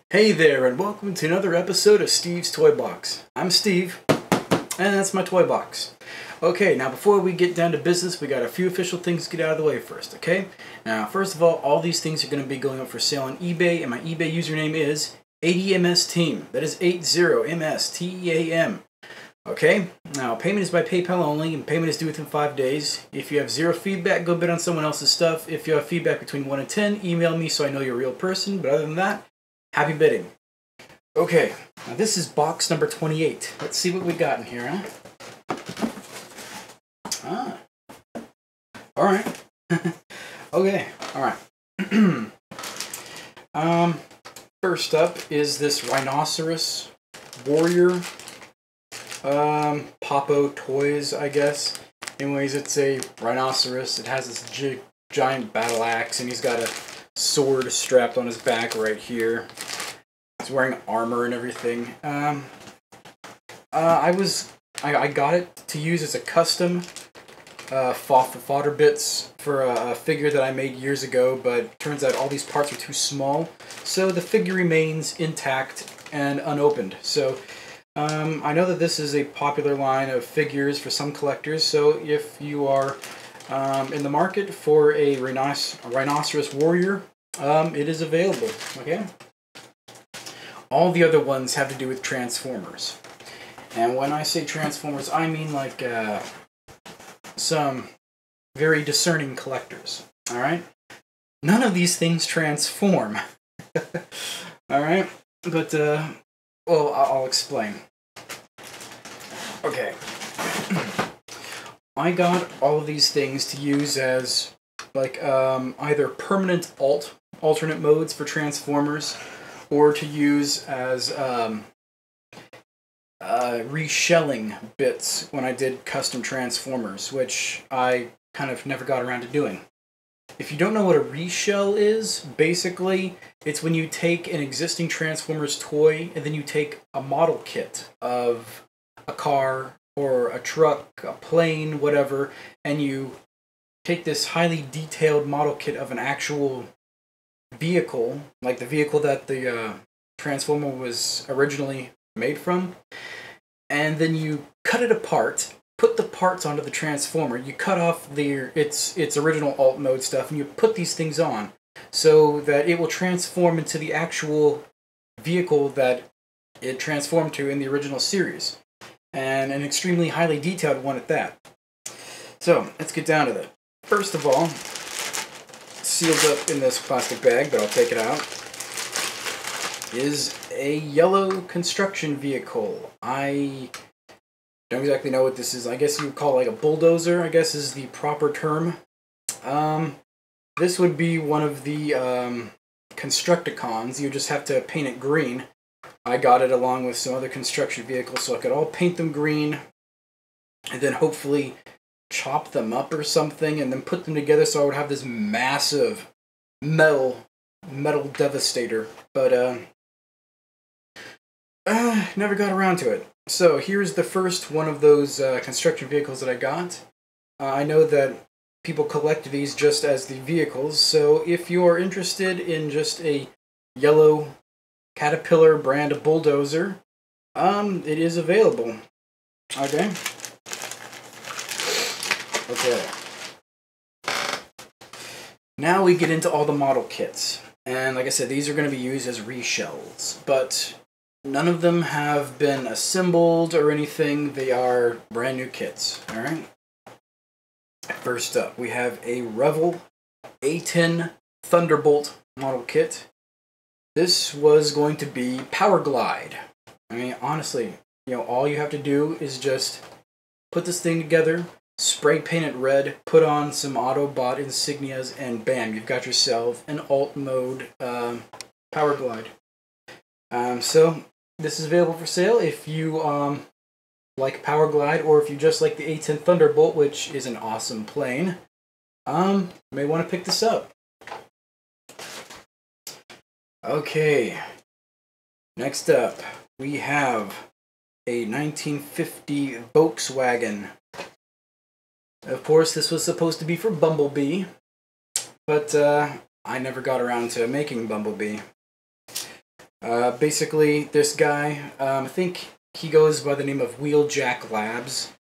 Hey there, and welcome to another episode of Steve's Toy Box. I'm Steve, and that's my toy box. Okay, now before we get down to business, we got a few official things to get out of the way first, okay? Now, first of all these things are going to be going up for sale on eBay, and my eBay username is 80MSTeam. That is 80MSTEAM. Okay, now payment is by PayPal only, and payment is due within 5 days. If you have zero feedback, go bid on someone else's stuff. If you have feedback between 1 and 10, email me so I know you're a real person, but other than that, happy bidding. Okay, now this is box number 28. Let's see what we got in here, huh? Alright. Okay, alright. First up is this Rhinoceros Warrior. Popo Toys, I guess. Anyways, it's a rhinoceros. It has this giant battle axe, and he's got a sword strapped on his back right here. He's wearing armor and everything. I got it to use as a custom fodder bits for a figure that I made years ago, but turns out all these parts are too small, so the figure remains intact and unopened. So I know that this is a popular line of figures for some collectors, so if you are in the market for a Rhinoceros Warrior, it is available, okay? All the other ones have to do with Transformers. And when I say Transformers, I mean like some very discerning collectors, alright? None of these things transform, alright? But, well, I'll explain. Okay. I got all of these things to use as, like, either permanent alternate modes for Transformers, or to use as, reshelling bits when I did custom Transformers, which I kind of never got around to doing. If you don't know what a reshell is, basically, it's when you take an existing Transformers toy, and then you take a model kit of a car, or a truck, a plane, whatever, and you take this highly detailed model kit of an actual vehicle, like the vehicle that the Transformer was originally made from, and then you cut it apart, put the parts onto the Transformer, you cut off its original alt mode stuff, and you put these things on, so that it will transform into the actual vehicle that it transformed to in the original series. And an extremely highly detailed one at that. So, let's get down to that. First of all, sealed up in this plastic bag, but I'll take it out, is a yellow construction vehicle. I don't exactly know what this is. I guess you would call it like a bulldozer, I guess is the proper term. This would be one of the Constructicons. You just have to paint it green. I got it along with some other construction vehicles, so I could all paint them green, and then hopefully chop them up or something, and then put them together so I would have this massive metal devastator. But, never got around to it. So here's the first one of those construction vehicles that I got. I know that people collect these just as the vehicles, so if you're interested in just a yellow Caterpillar brand bulldozer, it is available. Okay. Okay. Now we get into all the model kits. And like I said, these are going to be used as reshells, but none of them have been assembled or anything. They are brand new kits. Alright. First up, we have a Revel A10 Thunderbolt model kit. This was going to be Power Glide. I mean, honestly, all you have to do is just put this thing together, spray paint it red, put on some Autobot insignias, and bam, you've got yourself an alt mode Power Glide. So, this is available for sale if you like Power Glide, or if you just like the A10 Thunderbolt, which is an awesome plane. You may want to pick this up. Okay, next up, we have a 1950 Volkswagen. Of course, this was supposed to be for Bumblebee, but I never got around to making Bumblebee. Basically, this guy, I think he goes by the name of Wheeljack Labs.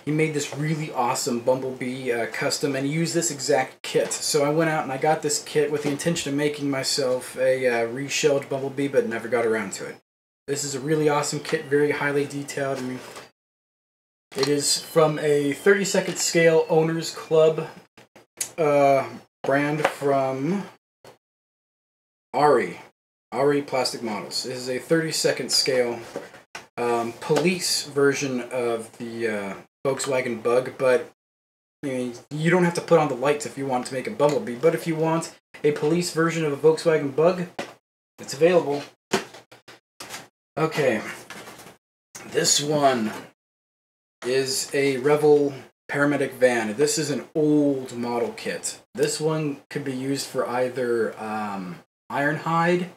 He made this really awesome Bumblebee custom, and he used this exact kit. So I went out and I got this kit with the intention of making myself a reshelled Bumblebee, but never got around to it. This is a really awesome kit, very highly detailed. I mean, it is from a 32nd scale Owners Club brand from Ari Plastic Models. This is a 32nd scale police version of the Volkswagen Bug, but you don't have to put on the lights if you want to make a Bumblebee. But if you want a police version of a Volkswagen Bug, it's available. Okay, this one is a Revel paramedic van. This is an old model kit. This one could be used for either Ironhide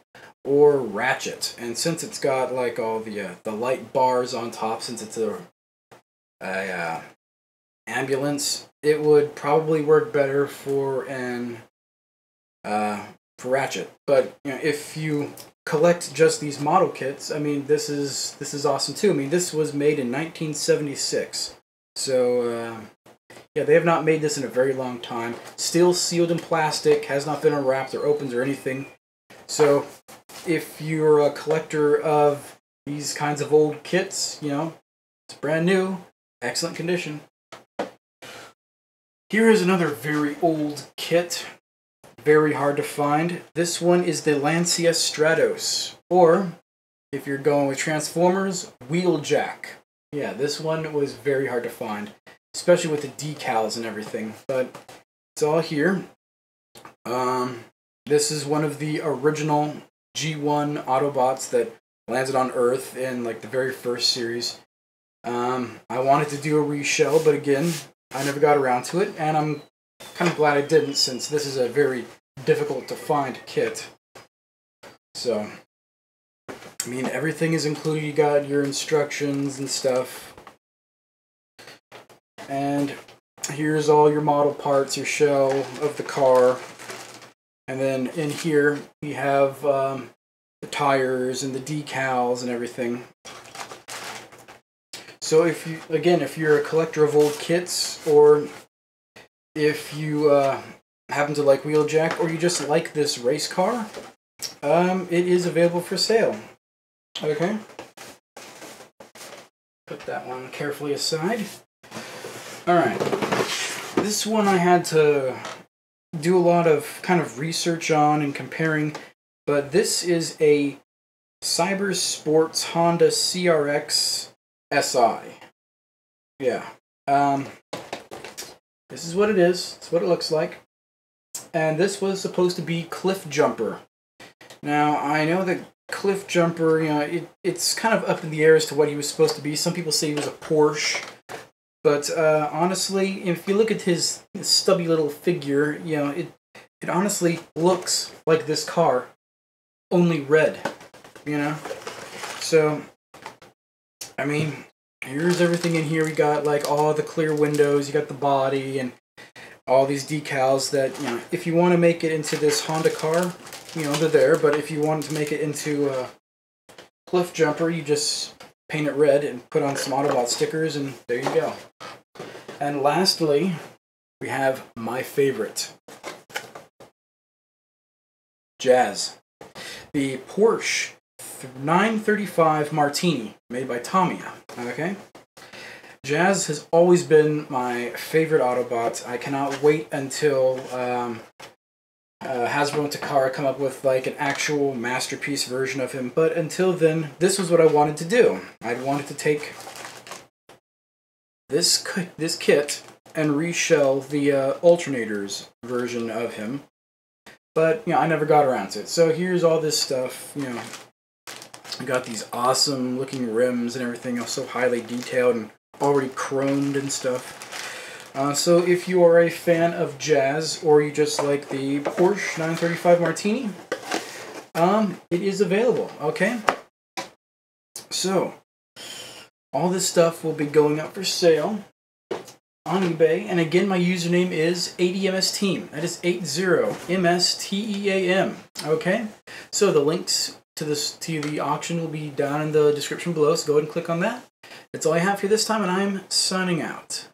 or Ratchet, and since it's got like all the light bars on top, since it's a ambulance, it would probably work better for an for Ratchet. But if you collect just these model kits, I mean, this is awesome too. I mean, this was made in 1976, so yeah, they have not made this in a very long time. Still sealed in plastic, has not been unwrapped or opened or anything. So if you're a collector of these kinds of old kits, it's brand new, excellent condition. Here is another very old kit, very hard to find. This one is the Lancia Stratos, or if you're going with Transformers, Wheeljack. Yeah, this one was very hard to find, especially with the decals and everything, but it's all here. This is one of the original G1 Autobots that landed on Earth in like the very first series. I wanted to do a reshell, but again, I never got around to it, and I'm kind of glad I didn't, since this is a very difficult to find kit. So, I mean, everything is included. You got your instructions and stuff. And here's all your model parts, your shell of the car. And then in here, we have the tires and the decals and everything. So if you're a collector of old kits, or if you happen to like Wheeljack, or you just like this race car, it is available for sale. Okay. Put that one carefully aside. Alright. This one I had to do a lot of kind of research on and comparing, but this is a Cyber Sports Honda CRX SI. Yeah. This is what it is. It's what it looks like. And this was supposed to be Cliff Jumper. Now, I know that Cliff Jumper, it's kind of up in the air as to what he was supposed to be. Some people say he was a Porsche. But honestly, if you look at his stubby little figure, it honestly looks like this car, only red, So, I mean, here's everything in here. We got like all the clear windows, you got the body, and all these decals that, if you want to make it into this Honda car, they're there. But if you want to make it into a Cliff Jumper, you just paint it red and put on some Autobot stickers, and there you go. And lastly, we have my favorite, Jazz, the Porsche 935 Martini, made by Tamiya. Okay, Jazz has always been my favorite Autobot. I cannot wait until Hasbro and Takara come up with like an actual masterpiece version of him. But until then, this was what I wanted to do. I wanted to take this kit and reshell the alternators version of him. But I never got around to it. So here's all this stuff. I got these awesome looking rims and everything, so highly detailed and already chromed and stuff. So if you are a fan of Jazz, or you just like the Porsche 935 Martini, it is available, okay? So, all this stuff will be going up for sale on eBay, and again, my username is 80MSTeam. That is 80MSTEAM, okay? So the links to the auction will be down in the description below, so go ahead and click on that. That's all I have for this time, and I'm signing out.